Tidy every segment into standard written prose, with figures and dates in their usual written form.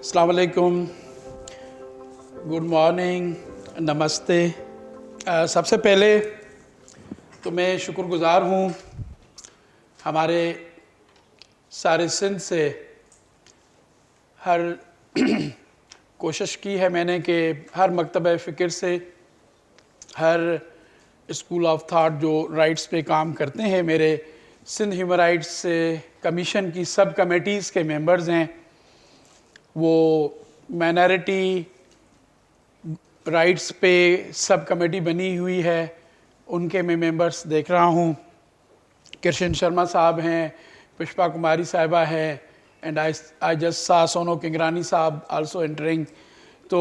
अस्सलाम वालेकुम, good morning, नमस्ते। सबसे पहले तो मैं शुक्रगुज़ार हूँ हमारे सारे सिंध से हर कोशिश की है मैंने कि हर मकतब फ़िक्र से, हर स्कूल ऑफ थाट जो राइट्स पे काम करते हैं, मेरे सिंध ह्यूमन राइट्स कमीशन की सब कमेटीज़ के मेंबर्स हैं, वो माइनॉरिटी राइट्स पे सब कमेटी बनी हुई है, उनके मैं मेंबर्स देख रहा हूँ। कृष्ण शर्मा साहब हैं, पुष्पा कुमारी साहिबा है, एंड आई जस्ट सा सोनो किंगरानी साहब आल्सो एंटरिंग। तो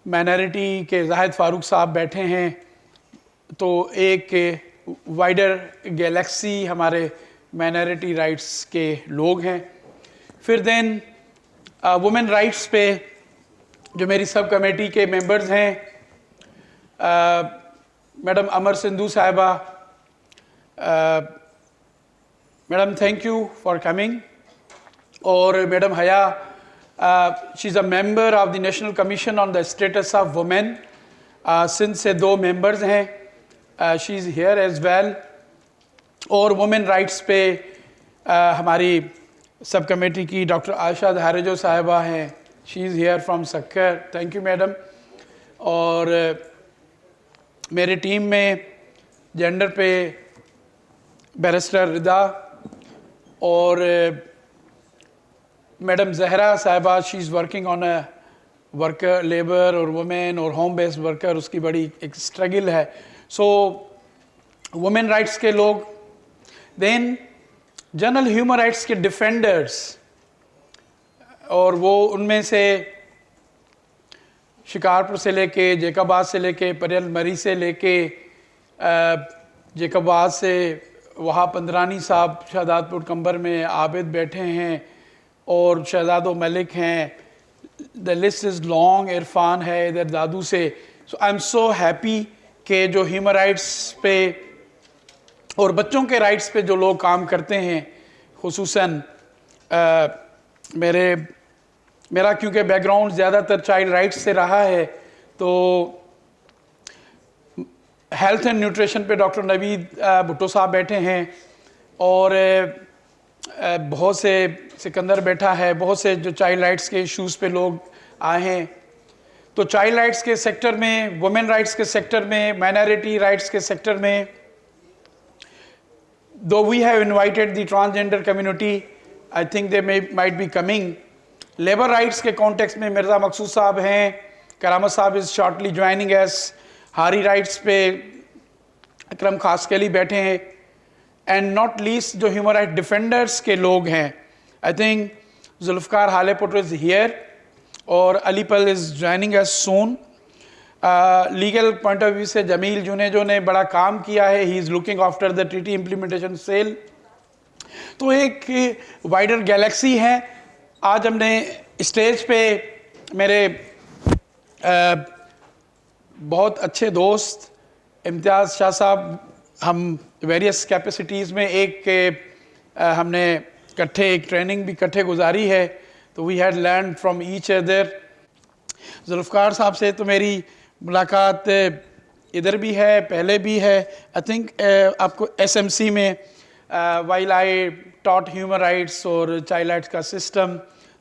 माइनॉरिटी के जाहिद फारूक साहब बैठे हैं। तो एक वाइडर गैलेक्सी हमारे माइनॉरिटी राइट्स के लोग हैं। फिर देन वुमेन राइट्स पे जो मेरी सब कमेटी के मेंबर्स हैं, मैडम अमर सिंधु साहिबा, madam thank you for coming. और madam Haya, she is a member of the national commission on the status of women, Sindh से 2 मेंबर्स हैं, she is here as well. और वुमेन राइट्स पे हमारी sub committee की doctor Ayesha Dharejo साहिबा हैं, she is here from Sukkur, thank you madam. और मेरे टीम में जेंडर पे बैरिस्टर रिदा और मैडम जहरा साहिबा, she is working on a worker labour और वुमेन और होम बेस्ड वर्कर, उसकी बड़ी एक स्ट्रगल है। सो वुमेन राइट्स के लोग, देन जनरल ह्यूमन राइट्स के डिफेंडर्स, और वो उनमें से शिकारपुर से लेके जेकाबाद से लेके परियल मरी से लेके जेकाबाद से वहाँ पंदरानी साहब शहदादपुर कंबर में आबिद बैठे हैं, और शहजादो मलिक हैं, the list is long, Irfan है इधर दादू से। सो आई एम सो हैप्पी कि जो ह्यूमन राइट्स पे और बच्चों के राइट्स पे जो लोग काम करते हैं, खुसूसन मेरा क्योंकि बैकग्राउंड ज़्यादातर चाइल्ड राइट्स से रहा है, तो हेल्थ एंड न्यूट्रिशन पे डॉक्टर नवीद भुट्टो साहब बैठे हैं, और बहुत से सिकंदर बैठा है, बहुत से जो चाइल्ड राइट्स के इश्यूज़ पे लोग आए हैं। तो चाइल्ड राइट्स के सेक्टर में, वुमेन राइट्स के सेक्टर में, माइनॉरिटी राइट्स के सेक्टर में, though we have invited the transgender community, I think they might be coming. Labour rights के कॉन्टेक्स्ट में मिर्ज़ा मकसूद साहब हैं, करामत साहब is shortly joining us, Hari rights पे अकरम खासकेली बैठे हैं, एंड नॉट लीस्ट जो ह्यूमन राइट डिफेंडर्स के लोग हैं, I think Zulfiqar Halepoto is here और Alipal is joining us soon. Legal point of view से जमील जुनेजो ने बड़ा काम किया है, he is looking after the treaty implementation cell. तो एक वाइडर गैलेक्सी है। आज हमने स्टेज पे मेरे बहुत अच्छे दोस्त इम्तियाज़ शाह साहब, हम वेरियस कैपेसिटीज़ में हमने इकट्ठे एक ट्रेनिंग भी इकट्ठे गुजारी है, तो we had learn from each other. Zulfiqar साहब से तो मेरी मुलाकात इधर भी है, पहले भी है, आई थिंक आपको SMC में while I taught human rights और चाइल्ड राइट्स का सिस्टम,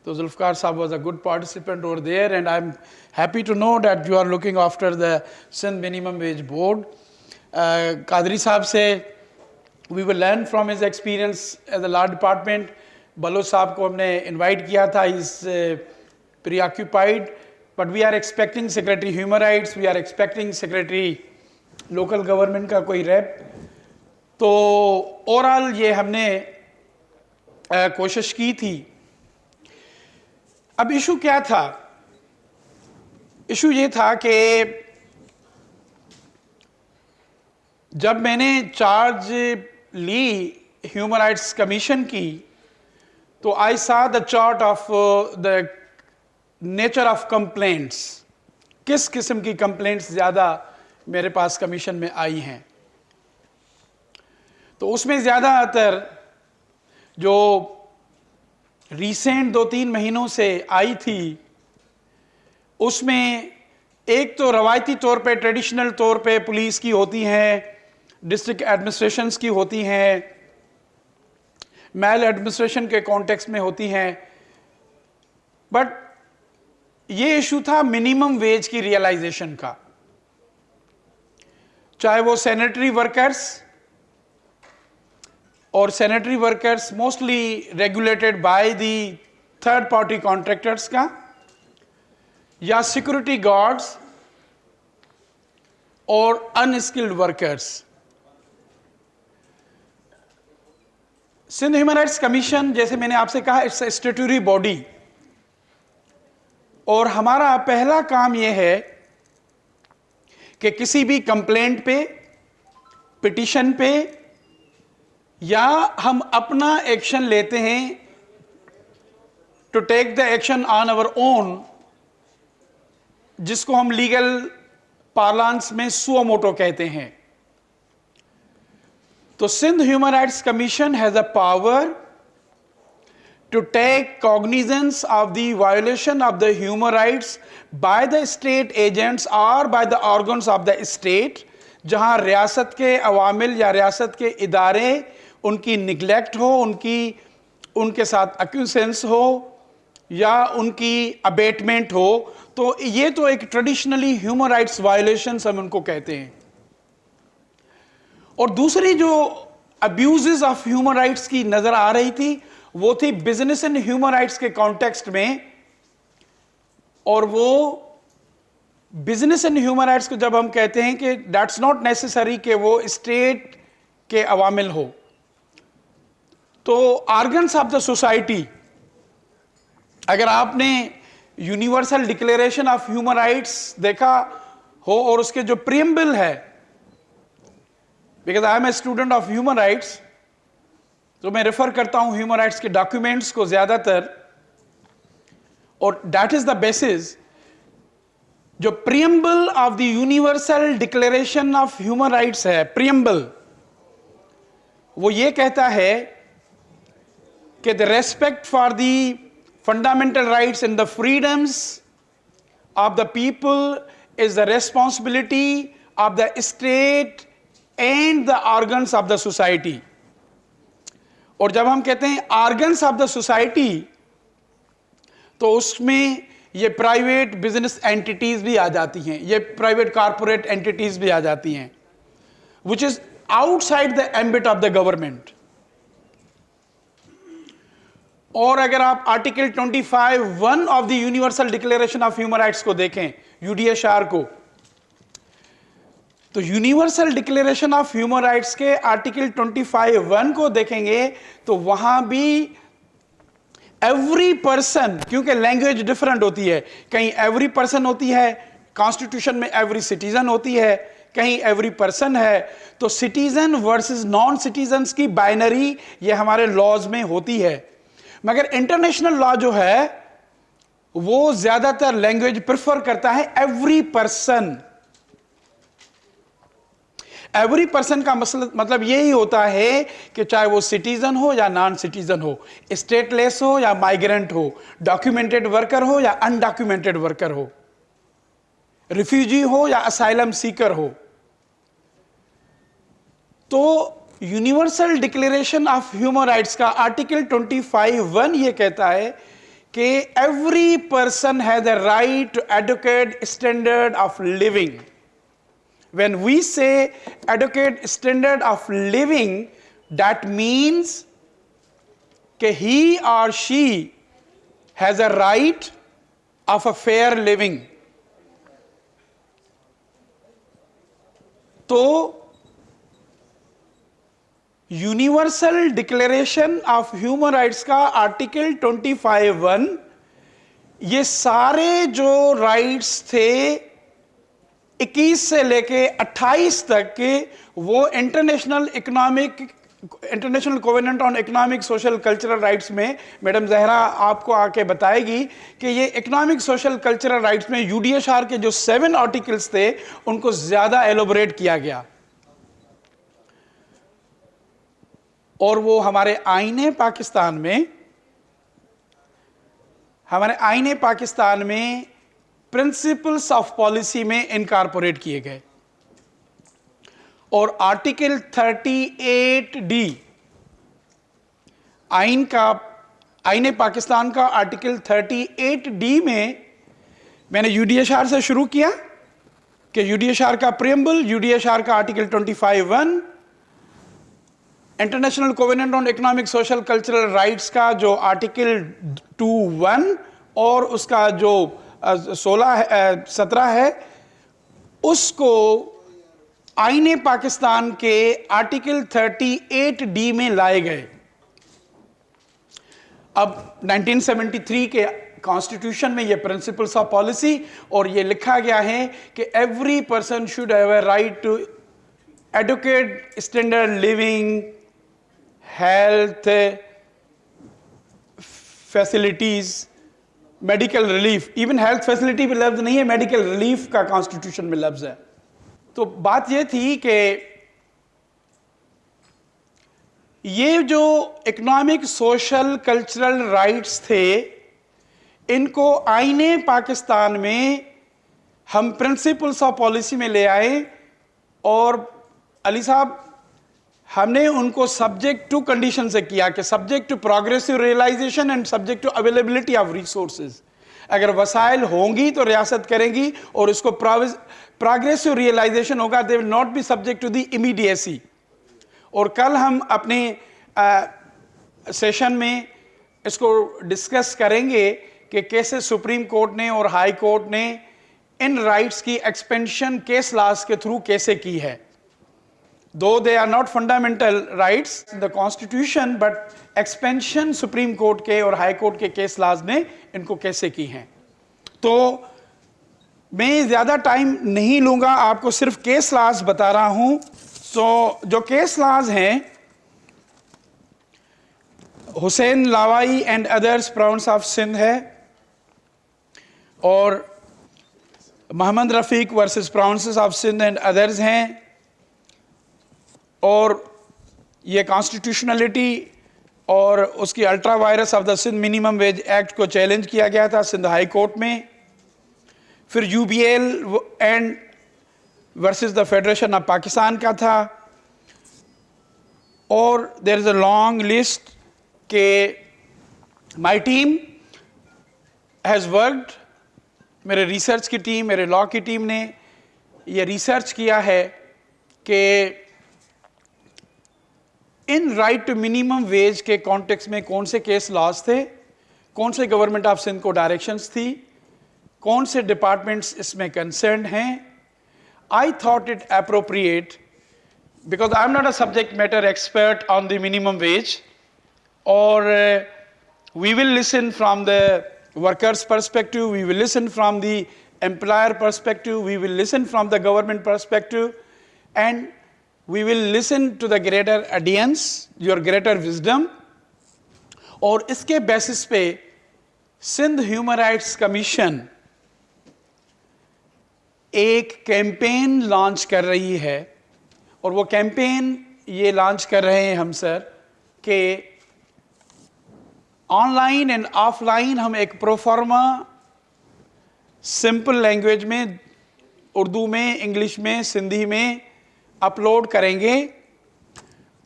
तो जुल्फ़कार साहब was a good participant over there, and I am happy to know that you are looking after the Sindh minimum wage board. Qadri साहब से we will learn from his experience as a law department. Baloch साहब को हमने invite किया था, is preoccupied, but we are expecting secretary human rights, we are expecting secretary local government का कोई rape. तो ओवरऑल ये हमने कोशिश की थी। अब इशू क्या था? इशू ये था कि जब मैंने चार्ज ली ह्यूमन राइट्स कमीशन की, तो आई सा the chart of the nature of complaints, किस किस्म की कंप्लेंट्स ज़्यादा मेरे पास कमीशन में आई हैं। तो उसमें ज़्यादातर जो रिसेंट 2-3 महीनों से आई थी, उसमें एक तो रवायती तौर पे, ट्रेडिशनल तौर पे पुलिस की होती हैं, डिस्ट्रिक्ट एडमिनिस्ट्रेशंस की होती हैं, मेल एडमिनिस्ट्रेशन के कॉन्टेक्स्ट में होती हैं, बट ये इशू था मिनिमम वेज की रियलाइजेशन का। चाहे वो सैनिटरी वर्कर्स, और sanitary workers mostly regulated by the third party contractors का, या सिक्योरिटी गार्ड्स और unskilled workers. Sindh human rights commission, जैसे मैंने आपसे कहा, इट्स ए स्टैट्यूटरी बॉडी, और हमारा पहला काम यह है कि किसी भी कंप्लेंट पे, पिटीशन पे, या हम अपना एक्शन लेते हैं, to take the action on our own, जिसको हम लीगल पार्लांस में सुओ मोटो कहते हैं। तो Sindh human rights commission has a power to take cognizance of the violation of the human rights by the state agents or by the organs of the state, जहां रियासत के अवामिल या रियासत के इदारे उनकी निगलेक्ट हो, उनके साथ एक्यूसेंस हो या उनकी अबेटमेंट हो, तो ये तो एक ट्रेडिशनली ह्यूमन राइट्स वायलेशंस हम उनको कहते हैं। और दूसरी जो अब्यूजेस ऑफ ह्यूमन राइट्स की नजर आ रही थी, वो थी बिजनेस एंड ह्यूमन राइट्स के कॉन्टेक्स्ट में। और वो बिजनेस एंड ह्यूमन राइट्स को जब हम कहते हैं कि दैट्स नॉट नेसेसरी कि वो स्टेट के अवामिल हो, तो ऑर्गन्स ऑफ द सोसाइटी, अगर आपने universal declaration of human rights देखा हो और उसके जो प्रीएम्बल है, because I am a student of human rights, तो मैं रेफर करता हूं ह्यूमन राइट्स के डॉक्यूमेंट्स को ज्यादातर, और दैट इज द बेसिस। जो preamble of the universal declaration of human rights है, प्रीएम्बल, वो ये कहता है कि the respect for the fundamental rights and the freedoms of the people is the responsibility of the state and the organs of the society. और जब हम कहते हैं ऑर्गन्स ऑफ द सोसाइटी, तो उसमें ये प्राइवेट बिजनेस एंटिटीज भी आ जाती हैं, ये प्राइवेट कारपोरेट एंटिटीज भी आ जाती हैं, which is outside the ambit of the government. और अगर आप article 25(1) of the universal declaration of human rights को देखें, यूडीएचआर को, तो universal declaration of human rights के आर्टिकल 25(1) को देखेंगे तो वहां भी एवरी पर्सन, क्योंकि लैंग्वेज डिफरेंट होती है, कहीं एवरी पर्सन होती है, कॉन्स्टिट्यूशन में एवरी सिटीजन होती है, कहीं एवरी पर्सन है, तो सिटीजन वर्सेस नॉन सिटीजन्स की बाइनरी ये हमारे लॉज में होती है। मगर इंटरनेशनल लॉ जो है वो ज्यादातर लैंग्वेज प्रेफर करता है एवरी पर्सन। एवरी पर्सन का मतलब यही होता है कि चाहे वो सिटीजन हो या नॉन सिटीजन हो, स्टेटलेस हो या माइग्रेंट हो, डॉक्यूमेंटेड वर्कर हो या अनडॉक्यूमेंटेड वर्कर हो, रिफ्यूजी हो या असाइलम सीकर हो। तो universal declaration of human rights का आर्टिकल 25(1) ये कहता है कि every person has the right to adequate standard of living. When we say adequate standard of living, that means that he or she has a right of a fair living. तो universal declaration of human rights का article 25(1) ये सारे जो rights थे 21 से लेके 28 तक के, वो international covenant on economic social cultural rights में, मैडम जहरा आपको आके बताएगी कि ये इकोनॉमिक सोशल कल्चरल राइट्स में यूडीएचआर के जो 7 आर्टिकल्स थे उनको ज्यादा एलोबरेट किया गया। और वो हमारे आईने पाकिस्तान में हमारे आईने पाकिस्तान में प्रिंसिपल्स ऑफ पॉलिसी में इनकॉर्पोरेट किए गए और आर्टिकल 38D आईने पाकिस्तान का आर्टिकल 38D में मैंने यूडीएचआर से शुरू किया कि यूडीएचआर का प्रियम्बल, यूडीएचआर का article 25(1), international covenant on economic social cultural rights का जो आर्टिकल 2(1) और उसका जो 17 है, उसको आईने पाकिस्तान के आर्टिकल 38D में लाए गए। अब 1973 के कॉन्स्टिट्यूशन में ये प्रिंसिपल्स ऑफ पॉलिसी और ये लिखा गया है कि every person should have a right to adequate, standard living, health facilities, medical relief. Even health facility भी लफ्ज नहीं है, मेडिकल रिलीफ का कॉन्स्टिट्यूशन में लफ्ज है। तो बात यह थी कि ये जो इकोनॉमिक सोशल कल्चरल राइट्स थे, इनको आईने पाकिस्तान में हम प्रिंसिपल्स ऑफ पॉलिसी में ले आए और अली साहब हमने उनको सब्जेक्ट टू कंडीशन से किया कि subject to progressive realisation and subject to availability of resources. अगर वसाइल होंगी तो रियासत करेंगी और इसको प्रोग्रेसिव रियलाइजेशन होगा, they will not be subject to the immediacy. और कल हम अपने सेशन में इसको डिस्कस करेंगे कि कैसे सुप्रीम कोर्ट ने और हाई कोर्ट ने इन राइट्स की एक्सपेंशन केस लॉज के थ्रू कैसे की है। Though they are not fundamental rights the constitution, but expansion supreme court के और हाई कोर्ट के केस लॉज ने इनको कैसे की हैं। तो मैं ज्यादा टाइम नहीं लूंगा, आपको सिर्फ केस लॉज बता रहा हूं। तो जो केस लॉज हैं, Hussain Lawai and others province of Sindh है और Mohammad Rafiq versus provinces of Sindh and others हैं। और ये कॉन्स्टिट्यूशनलिटी और उसकी ultra vires of the Sindh minimum wage act को चैलेंज किया गया था सिंध हाई कोर्ट में। फिर UBL and versus the federation of Pakistan का था। और there is a long list के माई टीम हैज़ वर्कड, मेरे रिसर्च की टीम, मेरे लॉ की टीम ने ये रिसर्च किया है कि इन राइट टू मिनिमम वेज के कॉन्टेक्स्ट में कौन से केस लॉज थे, कौन से गवर्नमेंट ऑफ सिंध को डायरेक्शंस थी, कौन से डिपार्टमेंट्स इसमें कंसर्न हैं। I thought it appropriate, because I'm not a subject matter expert on the minimum wage, or we will listen from the workers' perspective, we will listen from the employer perspective, we will listen from the government perspective, and we will listen to the greater audience, your greater wisdom. और इसके basis पे Sindh human rights commission एक campaign launch कर रही है। और वो campaign ये लॉन्च कर रहे हैं हम सर कि ऑनलाइन एंड ऑफलाइन हम एक प्रोफार्मा सिंपल लैंग्वेज में, उर्दू में, इंग्लिश में, सिंधी में अपलोड करेंगे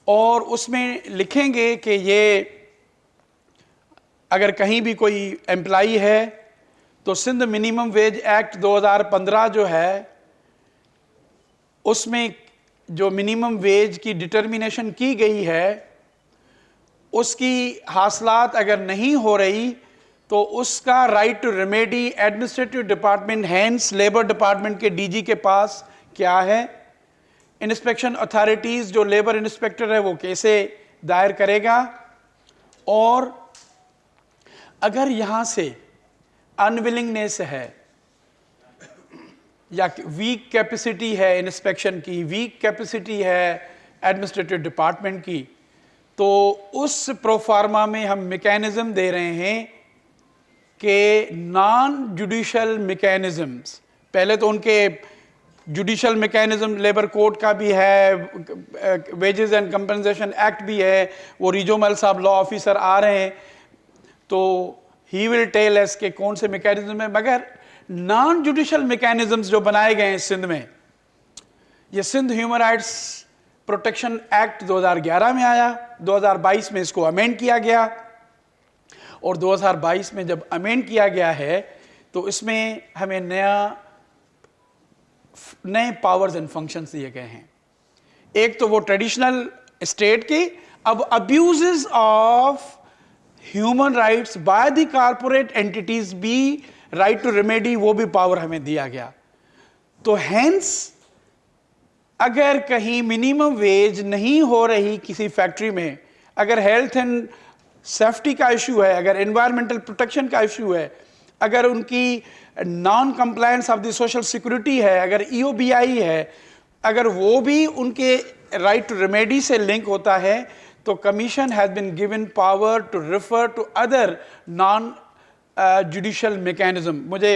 और उसमें लिखेंगे कि ये अगर कहीं भी कोई एम्प्लॉई है तो सिंध मिनिमम वेज एक्ट 2015 जो है उसमें जो मिनिमम वेज की डिटर्मिनेशन की गई है उसकी हासिलात अगर नहीं हो रही तो उसका right to remedy administrative department hands labour department के डीजी के पास क्या है। इंस्पेक्शन अथॉरिटीज जो लेबर इंस्पेक्टर है वो कैसे दायर करेगा। और अगर यहां से अनविलिंगनेस है या वीक कैपेसिटी है इंस्पेक्शन की, वीक कैपेसिटी है एडमिनिस्ट्रेटिव डिपार्टमेंट की, तो उस प्रोफार्मा में हम मैकेनिज्म दे रहे हैं कि नॉन जुडिशल मैकेनिज्म्स, पहले तो उनके जुडिशल मैकेनिज्म लेबर कोड का भी है, वेजेस एंड कंपनसेशन एक्ट भी है, वो रिजोमल साहब लॉ ऑफिसर आ रहे हैं, तो ही विल टेल अस के कौन से मैकेनिज्म है। मगर नॉन जुडिशियल मैकेनिज्म्स जो बनाए गए हैं सिंध में, ये Sindh human rights protection act 2011 में आया, 2022 में इसको अमेंड किया गया, और 2022 में जब अमेंड किया गया है तो इसमें हमें नए पावर्स एंड फंक्शंस दिए गए हैं। एक तो वो ट्रेडिशनल स्टेट के, अब abuses of human rights by the corporate entities भी राइट टू रेमेडी, वो भी पावर हमें दिया गया। तो हेंस अगर कहीं मिनिमम वेज नहीं हो रही किसी फैक्ट्री में, अगर हेल्थ एंड सेफ्टी का इशू है, अगर एनवायरमेंटल प्रोटेक्शन का इशू है, अगर उनकी non compliance of the social security है, अगर EOBI है, अगर वो भी उनके राइट टू रेमेडी से लिंक होता है, तो commission has been given power to refer to other non judicial mechanism. मुझे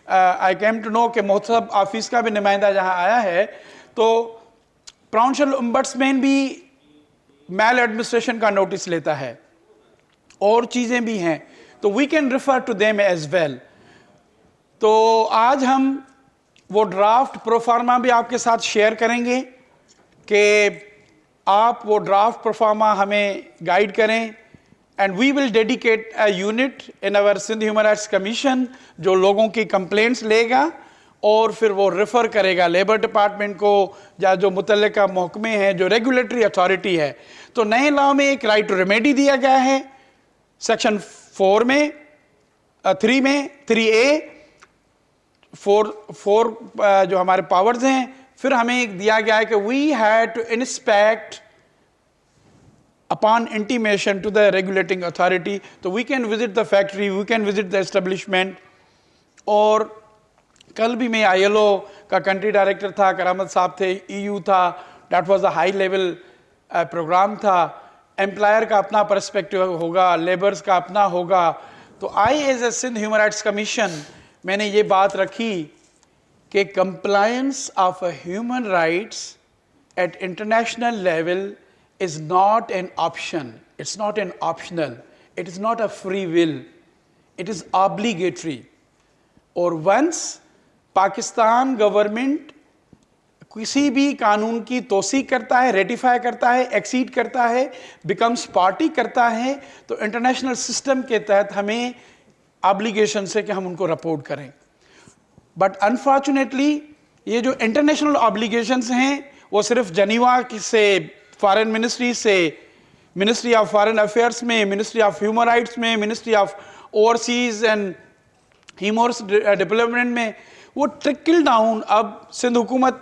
आई केम टू नो कि मोहतसब ऑफिस का भी नुमाइंदा जहां आया है, तो प्रोविंशियल ओम्बड्समैन भी मैल एडमिनिस्ट्रेशन का नोटिस लेता है, और चीजें भी हैं, तो we can refer to them as well. तो आज हम वो ड्राफ्ट प्रोफार्मा भी आपके साथ शेयर करेंगे कि आप वो ड्राफ्ट प्रोफार्मा हमें गाइड करें, and we will dedicate a unit in our Sindh human rights commission जो लोगों की कंप्लेंट्स लेगा और फिर वो रेफर करेगा लेबर डिपार्टमेंट को, या जो मुतल्लिका महकमे हैं, जो रेगुलेटरी अथॉरिटी है। तो नए लॉ में एक राइट टू रेमेडी दिया गया है सेक्शन 4 में, 3 में 3A, 4 जो हमारे पावर्स हैं। फिर हमें एक दिया गया है कि we had to inspect upon intimation to the regulating authority, तो we can visit the factory, we can visit the establishment. और कल भी मैं ILO का कंट्री डायरेक्टर था, करामत साहब थे, EU था, that was a high level programme था। एम्प्लॉयर का अपना पर्सपेक्टिव होगा, लेबर्स का अपना होगा। तो I as a Sindh human rights commission मैंने ये बात रखी कि compliance of human rights at international level is not an option, it's not an optional, it is not a free will, it is obligatory। और once पाकिस्तान गवर्नमेंट किसी भी कानून की तौसीक करता है, रेटिफाई करता है, एक्सीड करता है, बिकम्स पार्टी करता है, तो इंटरनेशनल सिस्टम के तहत हमें ऑब्लिगेशन से कि हम उनको रिपोर्ट करें। बट अनफॉर्चुनेटली ये जो इंटरनेशनल ऑब्लिगेशंस हैं वो सिर्फ जनीवा से, फॉरेन मिनिस्ट्री से, मिनिस्ट्री ऑफ फॉरेन अफेयर्स में, मिनिस्ट्री ऑफ ह्यूमन राइट्स में, ministry of overseas and human development में, वो ट्रिकल डाउन। अब सिंध हुकूमत,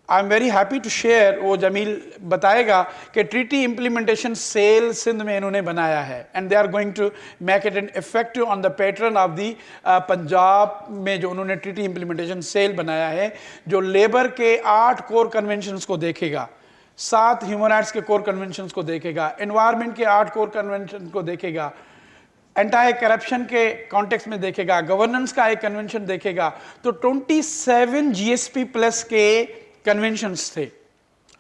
I am very happy to share, वो जमील बताएगा कि ट्रीटी इम्प्लीमेंटेशन सेल सिंध में इन्होंने बनाया है, and they are going to make it an effective on the pattern of the Punjab में जो उन्होंने ट्रीटी इम्प्लीमेंटेशन सेल बनाया है, जो लेबर के 8 कोर कन्वेंशंस को देखेगा, 7 ह्यूमन राइट्स के कोर कन्वेंशंस को देखेगा, एनवायरनमेंट के 8 कोर कन्वेंशन को देखेगा, एंटी करप्शन के कॉन्टेक्स्ट में देखेगा, गवर्नेंस का एक कन्वेंशन देखेगा। तो 27 GSP प्लस के कन्वेंशंस थे,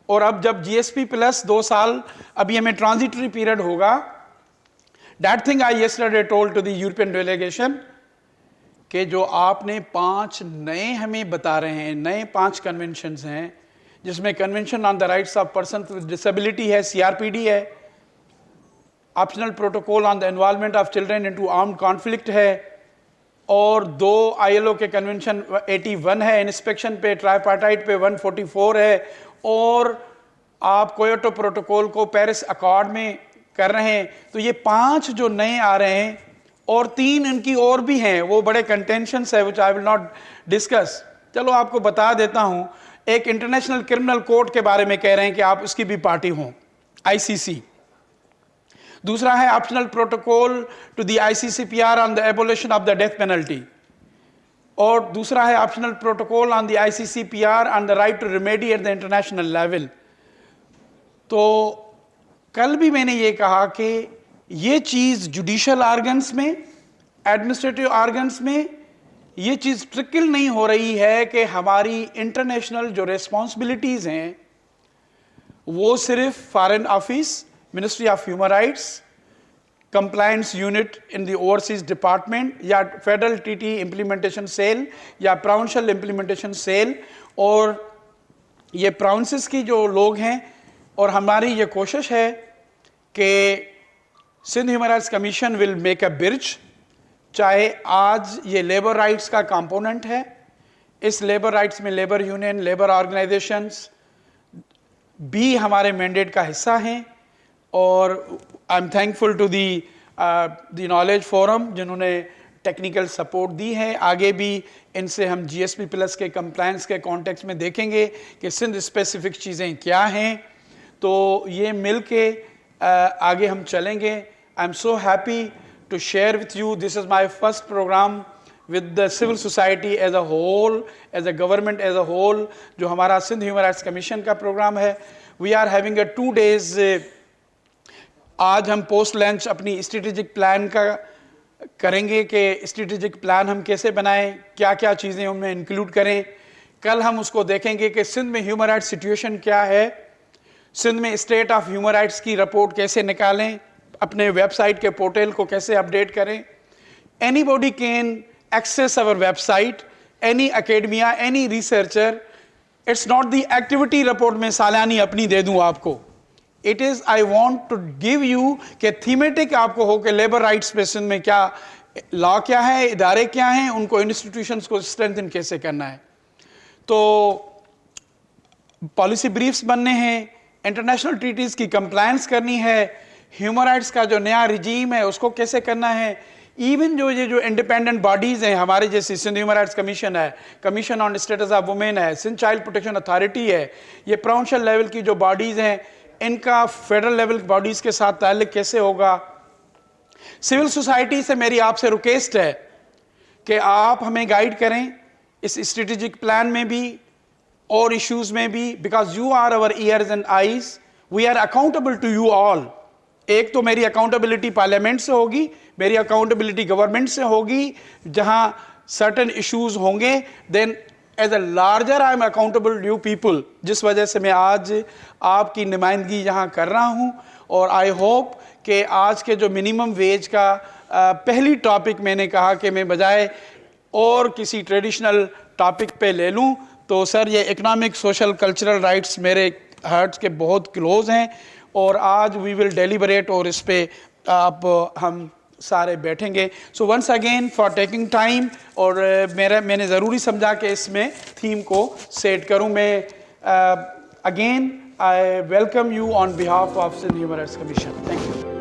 और अब जब GSP प्लस 2 साल, अभी हमें ट्रांजिटरी पीरियड होगा। That thing I yesterday told to the European delegation कि जो आपने 5 नए हमें बता रहे हैं, नए 5 कन्वेंशंस हैं, जिसमें convention on the rights of person with disability है, CRPD है, optional protocol on the involvement of children into armed conflict है, और 2 ILO के कन्वेंशन 81 है इंस्पेक्शन पे, ट्राइपार्टाइट पे 144 है, और आप कोयोटो प्रोटोकॉल को पेरिस अकॉर्ड में कर रहे हैं। तो ये 5 जो नए आ रहे हैं, और 3 इनकी और भी हैं, वो बड़े कंटेंशंस है विच आई विल नॉट डिस्कस। चलो आपको बता देता हूं। एक इंटरनेशनल क्रिमिनल कोर्ट के बारे में कह रहे हैं कि आप उसकी भी पार्टी हों, ICC। दूसरा है optional protocol to the ICCPR on the abolition of the death penalty, और दूसरा है optional protocol on the ICCPR on the right to remedy at the international level. तो कल भी मैंने ये कहा कि ये चीज जुडिशियल ऑर्गन्स में, एडमिनिस्ट्रेटिव ऑर्गन्स में ये चीज ट्रिकल नहीं हो रही है कि हमारी इंटरनेशनल जो रिस्पॉन्सिबिलिटीज हैं वो सिर्फ foreign office, ministry of human rights, compliance unit in the overseas department या फेडरल टीटी इम्प्लीमेंटेशन सेल या प्रोविंशियल इम्प्लीमेंटेशन सेल। और ये प्रोविंसेस की जो लोग हैं और हमारी ये कोशिश है कि Sindh human rights commission will make a bridge. चाहे आज ये लेबर राइट्स का कंपोनेंट है, इस लेबर राइट्स में लेबर यूनियन, लेबर ऑर्गेनाइजेशंस भी हमारे मैंडेट का हिस्सा हैं। और I am thankful to the knowledge forum जिन्होंने टेक्निकल सपोर्ट दी है। आगे भी इनसे हम जीएसपी प्लस के कंप्लायंस के कॉन्टेक्स्ट में देखेंगे कि सिंध स्पेसिफिक चीज़ें क्या हैं, तो ये मिल के आगे हम चलेंगे। I am so happy to share with you, this is my first programme with the civil society as a whole, as a government as a whole, जो हमारा सिंध ह्यूमन राइट्स कमीशन का प्रोग्राम है। We are having a 2 days, आज हम post lunch अपनी strategic plan का करेंगे कि स्ट्रेटेजिक प्लान हम कैसे बनाएं, क्या क्या चीज़ें उनमें इंक्लूड करें। कल हम उसको देखेंगे कि सिंध में ह्यूमन राइट्स सिचुएशन क्या है, सिंध में स्टेट ऑफ ह्यूमन राइट्स की रिपोर्ट कैसे निकालें, अपने वेबसाइट के पोर्टल को कैसे अपडेट करें। Anybody can access our website, any academia, any researcher. It's not the activity report में सालानी अपनी दे दूं आपको। It is I want to give you कि thematic आपको हो कि लेबर राइट्स पे सिंध में क्या लॉ क्या है, इदारे क्या हैं, उनको इंस्टीट्यूशंस को स्ट्रेंथन कैसे करना है। तो पॉलिसी ब्रीफ्स बनने हैं, इंटरनेशनल ट्रीटीज की कंप्लायंस करनी है, ह्यूमन राइट्स का जो नया रिजीम है उसको कैसे करना है। इवन जो ये जो इंडिपेंडेंट बॉडीज़ हैं हमारे जैसे सिंध ह्यूमन राइट्स कमीशन है, commission on status of women है, सिंध चाइल्ड प्रोटेक्शन अथॉरिटी है, ये प्रोविंशियल लेवल की जो बॉडीज़ हैं इनका फेडरल लेवल बॉडीज़ के साथ ताल्लुक कैसे होगा। सिविल सोसाइटी से मेरी आपसे रिक्वेस्ट है कि आप हमें गाइड करें इस स्ट्रेटेजिक प्लान में भी और इश्यूज़ में भी, because you are our ears and eyes, we are accountable to you all. एक तो मेरी अकाउंटेबिलिटी पार्लियामेंट से होगी, मेरी अकाउंटेबिलिटी गवर्नमेंट से होगी, जहां सर्टेन इश्यूज होंगे, then as a larger I am accountable you people, जिस वजह से मैं आज आपकी नुमाइंदगी यहाँ कर रहा हूँ। और आई होप कि आज के जो मिनिमम वेज का पहली टॉपिक मैंने कहा कि मैं बजाय और किसी ट्रेडिशनल टॉपिक पे ले लूँ, तो सर ये इकोनॉमिक, सोशल, कल्चरल राइट्स मेरे हार्ट के बहुत क्लोज हैं और आज वी विल डेलिबरेट और इस पे आप हम सारे बैठेंगे। So once again for taking time, और मैंने ज़रूरी समझा कि इसमें थीम को सेट करूं। मैं again I welcome you on behalf of Sindh human rights commission. Thank you.